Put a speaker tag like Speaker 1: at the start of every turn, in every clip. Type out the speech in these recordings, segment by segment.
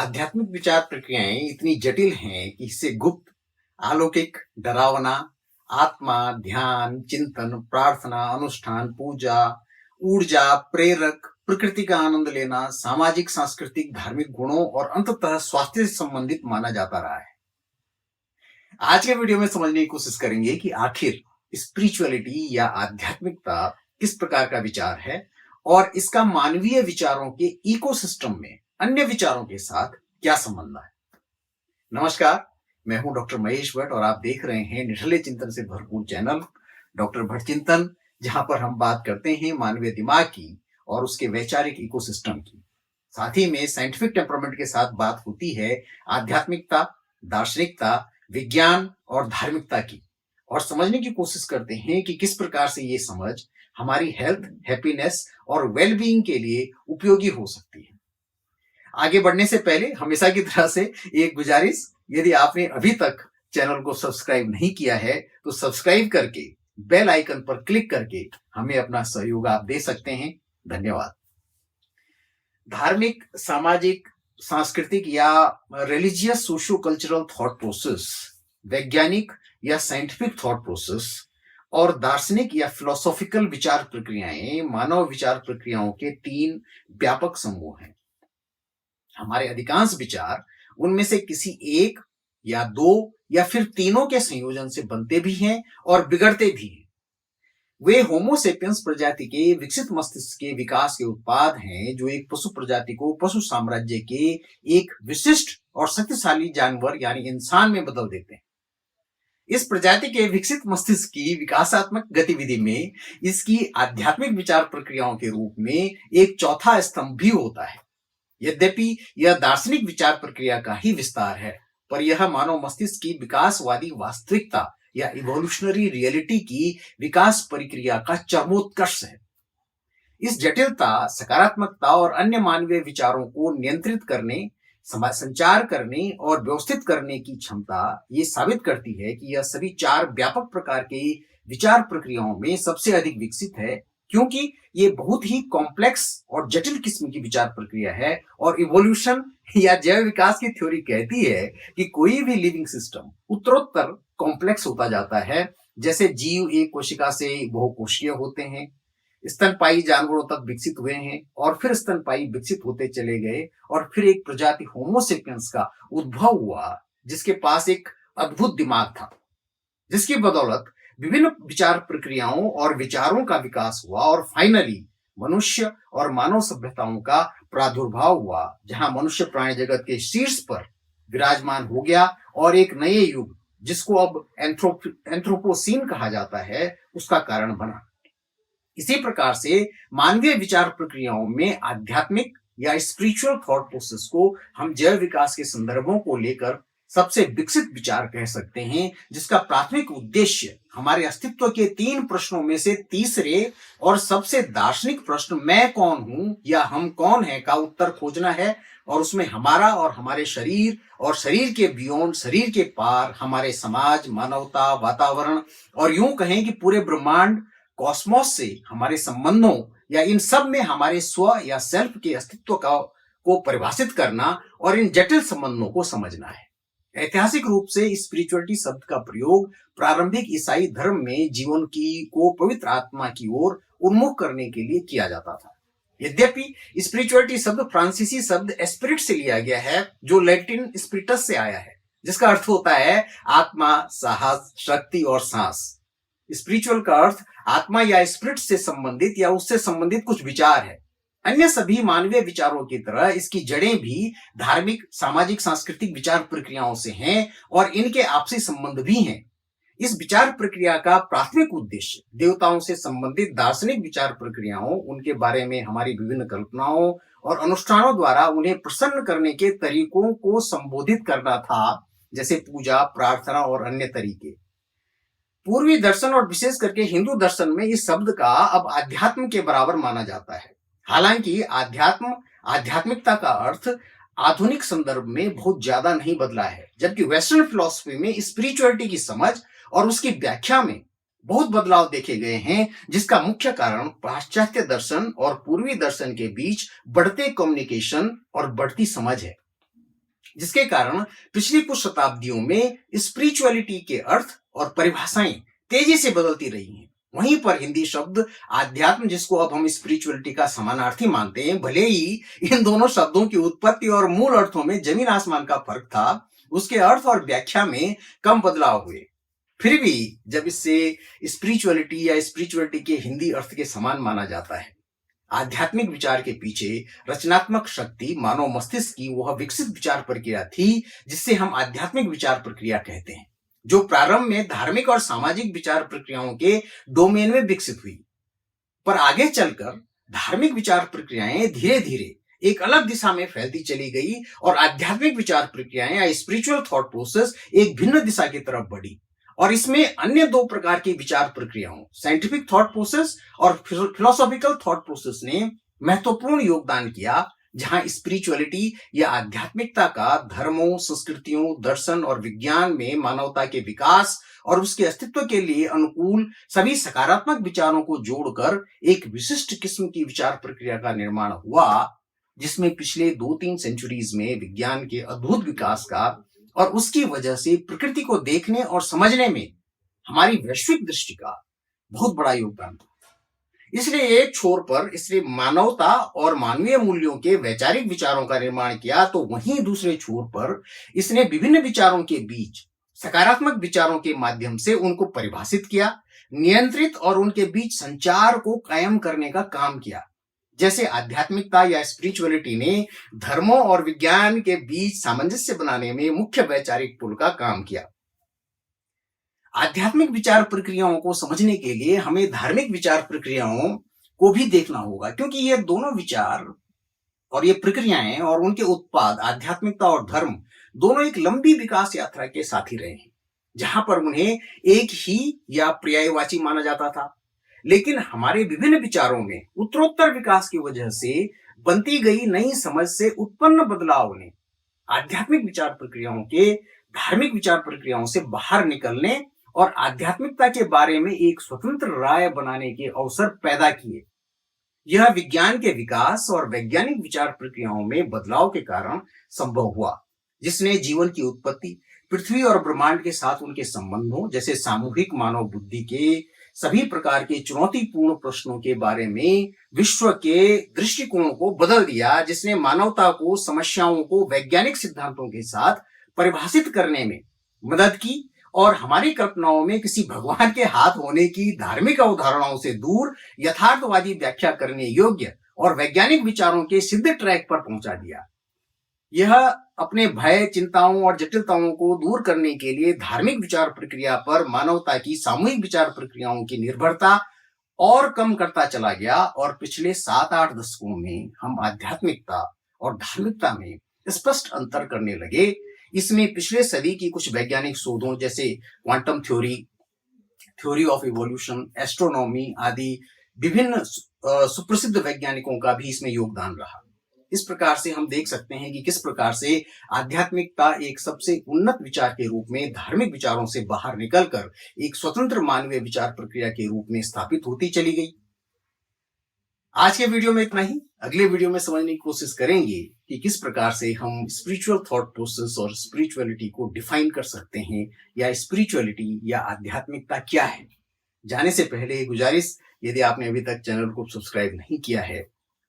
Speaker 1: आध्यात्मिक विचार प्रक्रियाएं इतनी जटिल हैं कि इससे गुप्त, अलौकिक, डरावना, आत्मा, ध्यान, चिंतन, प्रार्थना, अनुष्ठान, पूजा, ऊर्जा, प्रेरक, प्रकृति का आनंद लेना, सामाजिक, सांस्कृतिक, धार्मिक गुणों और अंततः स्वास्थ्य से संबंधित माना जाता रहा है। आज के वीडियो में समझने की कोशिश करेंगे कि आखिर स्पिरिचुअलिटी या आध्यात्मिकता किस प्रकार का विचार है और इसका मानवीय विचारों के इकोसिस्टम में अन्य विचारों के साथ क्या संबंध है। नमस्कार, मैं हूं डॉक्टर महेश भट्ट और आप देख रहे हैं निठल्ले चिंतन से भरपूर चैनल डॉक्टर भट्ट चिंतन, जहां पर हम बात करते हैं मानवीय दिमाग की और उसके वैचारिक इकोसिस्टम की। साथ ही में साइंटिफिक टेम्परामेंट के साथ बात होती है आध्यात्मिकता, दार्शनिकता, विज्ञान और धार्मिकता की, और समझने की कोशिश करते हैं कि किस प्रकार से ये समझ हमारी हेल्थ, हैप्पीनेस और वेलबीइंग के लिए उपयोगी हो सकती है। आगे बढ़ने से पहले हमेशा की तरह से एक गुजारिश, यदि आपने अभी तक चैनल को सब्सक्राइब नहीं किया है तो सब्सक्राइब करके बेल आइकन पर क्लिक करके हमें अपना सहयोग आप दे सकते हैं। धन्यवाद। धार्मिक, सामाजिक, सांस्कृतिक या religious socio cultural thought process, वैज्ञानिक या साइंटिफिक थॉट प्रोसेस और दार्शनिक या फिलोसॉफिकल विचार प्रक्रियाएं मानव विचार प्रक्रियाओं के तीन व्यापक समूह हैं। हमारे अधिकांश विचार उनमें से किसी एक या दो या फिर तीनों के संयोजन से बनते भी हैं और बिगड़ते भी हैं। वे होमोसेपियंस प्रजाति के विकसित मस्तिष्क के विकास के उत्पाद हैं, जो एक पशु प्रजाति को पशु साम्राज्य के एक विशिष्ट और शक्तिशाली जानवर यानी इंसान में बदल देते हैं। इस प्रजाति के विकसित मस्तिष्क की विकासात्मक गतिविधि में इसकी आध्यात्मिक विचार प्रक्रियाओं के रूप में एक चौथा स्तंभ भी होता है। यद्यपि यह दार्शनिक विचार प्रक्रिया का ही विस्तार है, पर यह मानव मस्तिष्क की विकासवादी वास्तविकता या इवोल्यूशनरी रियलिटी की विकास प्रक्रिया का चरमोत्कर्ष है। इस जटिलता, सकारात्मकता और अन्य मानवीय विचारों को नियंत्रित करने, संचार करने और व्यवस्थित करने की क्षमता ये साबित करती है कि यह सभी चार व्यापक प्रकार के विचार प्रक्रियाओं में सबसे अधिक विकसित है, क्योंकि ये बहुत ही कॉम्प्लेक्स और जटिल किस्म की विचार प्रक्रिया है। और इवोल्यूशन या जैव विकास की थ्योरी कहती है कि कोई भी लिविंग सिस्टम उत्तरोत्तर कॉम्प्लेक्स होता जाता है। जैसे जीव एक कोशिका से बहुकोशीय होते हैं, स्तनपायी जानवरों तक विकसित हुए हैं और फिर स्तनपायी विकसित होते चले गए और फिर एक प्रजाति होमोसेपियंस का उद्भव हुआ, जिसके पास एक अद्भुत दिमाग था, जिसकी बदौलत विभिन्न विचार प्रक्रियाओं और विचारों का विकास हुआ और फाइनली मनुष्य और मानव सभ्यताओं का प्रादुर्भाव हुआ, जहां मनुष्य प्राणी जगत के शीर्ष पर विराजमान हो गया और एक नए युग, जिसको अब एंथ्रोपोसीन कहा जाता है, उसका कारण बना। इसी प्रकार से मानवीय विचार प्रक्रियाओं में आध्यात्मिक या स्पिरिचुअल थॉट प्रोसेस को हम जैव विकास के संदर्भों को लेकर सबसे विकसित विचार कह सकते हैं, जिसका प्राथमिक उद्देश्य हमारे अस्तित्व के तीन प्रश्नों में से तीसरे और सबसे दार्शनिक प्रश्न मैं कौन हूं या हम कौन हैं का उत्तर खोजना है। और उसमें हमारा और हमारे शरीर और शरीर के बियॉन्ड, शरीर के पार हमारे समाज, मानवता, वातावरण और यूं कहें कि पूरे ब्रह्मांड, कॉस्मोस से हमारे संबंधों या इन सब में हमारे स्व या सेल्फ के अस्तित्व को परिभाषित करना और इन जटिल संबंधों को समझना है। ऐतिहासिक रूप से स्पिरिचुअलिटी शब्द का प्रयोग प्रारंभिक ईसाई धर्म में जीवन को पवित्र आत्मा की ओर उन्मुख करने के लिए किया जाता था। यद्यपि स्पिरिचुअलिटी शब्द फ्रांसीसी शब्द स्पिरिट से लिया गया है, जो लैटिन स्पिरिटस से आया है, जिसका अर्थ होता है आत्मा, साहस, शक्ति और सांस। स्पिरिचुअल का अर्थ आत्मा या स्पिरिट से संबंधित या उससे संबंधित कुछ विचार है। अन्य सभी मानवीय विचारों की तरह इसकी जड़ें भी धार्मिक, सामाजिक, सांस्कृतिक विचार प्रक्रियाओं से हैं और इनके आपसी संबंध भी हैं। इस विचार प्रक्रिया का प्राथमिक उद्देश्य देवताओं से संबंधित दार्शनिक विचार प्रक्रियाओं, उनके बारे में हमारी विभिन्न कल्पनाओं और अनुष्ठानों द्वारा उन्हें प्रसन्न करने के तरीकों को संबोधित करना था, जैसे पूजा, प्रार्थना और अन्य तरीके। पूर्वी दर्शन और विशेष करके हिंदू दर्शन में इस शब्द का अब अध्यात्म के बराबर माना जाता है। हालांकि आध्यात्मिकता का अर्थ आधुनिक संदर्भ में बहुत ज्यादा नहीं बदला है, जबकि वेस्टर्न फिलॉसफी में स्पिरिचुअलिटी की समझ और उसकी व्याख्या में बहुत बदलाव देखे गए हैं, जिसका मुख्य कारण पाश्चात्य दर्शन और पूर्वी दर्शन के बीच बढ़ते कम्युनिकेशन और बढ़ती समझ है। जिसके कारण पिछली कुछ शताब्दियों में स्पिरिचुअलिटी के अर्थ और परिभाषाएं तेजी से बदलती रही हैं। वहीं पर हिंदी शब्द आध्यात्म, जिसको अब हम स्पिरिचुअलिटी का समानार्थी मानते हैं, भले ही इन दोनों शब्दों की उत्पत्ति और मूल अर्थों में जमीन आसमान का फर्क था, उसके अर्थ और व्याख्या में कम बदलाव हुए। फिर भी जब इससे स्पिरिचुअलिटी या स्पिरिचुअलिटी के हिंदी अर्थ के समान माना जाता है, आध्यात्मिक विचार के पीछे रचनात्मक शक्ति मानव मस्तिष्क की वह विकसित विचार प्रक्रिया थी जिससे हम आध्यात्मिक विचार प्रक्रिया कहते हैं, जो प्रारंभ में धार्मिक और सामाजिक विचार प्रक्रियाओं के डोमेन में विकसित हुई। पर आगे चलकर धार्मिक विचार प्रक्रियाएं धीरे धीरे एक अलग दिशा में फैलती चली गई और आध्यात्मिक विचार प्रक्रियाएं या स्पिरिचुअल थॉट प्रोसेस एक भिन्न दिशा की तरफ बढ़ी। और इसमें अन्य दो प्रकार की विचार प्रक्रियाओं, साइंटिफिक थॉट प्रोसेस और फिलोसॉफिकल थॉट प्रोसेस ने महत्वपूर्ण योगदान किया, जहां स्पिरिचुअलिटी या आध्यात्मिकता का धर्मों, संस्कृतियों, दर्शन और विज्ञान में मानवता के विकास और उसके अस्तित्व के लिए अनुकूल सभी सकारात्मक विचारों को जोड़कर एक विशिष्ट किस्म की विचार प्रक्रिया का निर्माण हुआ, जिसमें पिछले 2-3 सेंचुरीज में विज्ञान के अद्भुत विकास का और उसकी वजह से प्रकृति को देखने और समझने में हमारी वैश्विक दृष्टि का बहुत बड़ा योगदान था। इसलिए एक छोर पर इसने मानवता और मानवीय मूल्यों के वैचारिक विचारों का निर्माण किया, तो वहीं दूसरे छोर पर इसने विभिन्न विचारों के बीच सकारात्मक विचारों के माध्यम से उनको परिभाषित किया, नियंत्रित और उनके बीच संचार को कायम करने का काम किया। जैसे आध्यात्मिकता या स्पिरिचुअलिटी ने धर्मों और विज्ञान के बीच सामंजस्य बनाने में मुख्य वैचारिक पुल का काम किया। आध्यात्मिक विचार प्रक्रियाओं को समझने के लिए हमें धार्मिक विचार प्रक्रियाओं को भी देखना होगा, क्योंकि ये दोनों विचार और ये प्रक्रियाएं और उनके उत्पाद आध्यात्मिकता और धर्म दोनों एक लंबी विकास यात्रा के साथी रहे हैं, जहां पर उन्हें एक ही या पर्यायवाची माना जाता था। लेकिन हमारे विभिन्न विचारों में उत्तरोत्तर विकास की वजह से बनती गई नई समझ से उत्पन्न बदलाव ने आध्यात्मिक विचार प्रक्रियाओं के धार्मिक विचार प्रक्रियाओं से बाहर निकलने और आध्यात्मिकता के बारे में एक स्वतंत्र राय बनाने के अवसर पैदा किए। यह विज्ञान के विकास और वैज्ञानिक विचार प्रक्रियाओं में बदलाव के कारण संभव हुआ, जिसने जीवन की उत्पत्ति, पृथ्वी और ब्रह्मांड के साथ उनके संबंधों जैसे सामूहिक मानव बुद्धि के सभी प्रकार के चुनौतीपूर्ण प्रश्नों के बारे में विश्व के दृष्टिकोण को बदल दिया, जिसने मानवता को समस्याओं को वैज्ञानिक सिद्धांतों के साथ परिभाषित करने में मदद की और हमारी कल्पनाओं में किसी भगवान के हाथ होने की धार्मिक अवधारणाओं से दूर यथार्थवादी व्याख्या करने योग्य और वैज्ञानिक विचारों के सिद्ध ट्रैक पर पहुंचा दिया। यह अपने भय, चिंताओं और जटिलताओं को दूर करने के लिए धार्मिक विचार प्रक्रिया पर मानवता की सामूहिक विचार प्रक्रियाओं की निर्भरता और कम करता चला गया और पिछले 7-8 दशकों में हम आध्यात्मिकता और धार्मिकता में स्पष्ट अंतर करने लगे। इसमें पिछले सदी की कुछ वैज्ञानिक शोधों जैसे quantum theory, theory of evolution, astronomy आदि विभिन्न सुप्रसिद्ध वैज्ञानिकों का भी इसमें योगदान रहा। इस प्रकार से हम देख सकते हैं कि किस प्रकार से आध्यात्मिकता एक सबसे उन्नत विचार के रूप में धार्मिक विचारों से बाहर निकलकर एक स्वतंत्र मानवीय विचार प्रक्रिया के रूप में स्थापित होती चली गई। आज के वीडियो में इतना ही। अगले वीडियो में समझने की कोशिश करेंगे कि किस प्रकार से हम स्पिरिचुअल थॉट प्रोसेस और स्पिरिचुअलिटी को डिफाइन कर सकते हैं, या स्पिरिचुअलिटी या आध्यात्मिकता क्या है। जाने से पहले गुजारिश, यदि आपने अभी तक चैनल को सब्सक्राइब नहीं किया है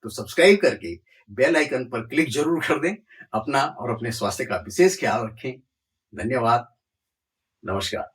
Speaker 1: तो सब्सक्राइब करके बेल आइकन पर क्लिक जरूर कर दें। अपना और अपने स्वास्थ्य का विशेष ख्याल रखें। धन्यवाद। नमस्कार।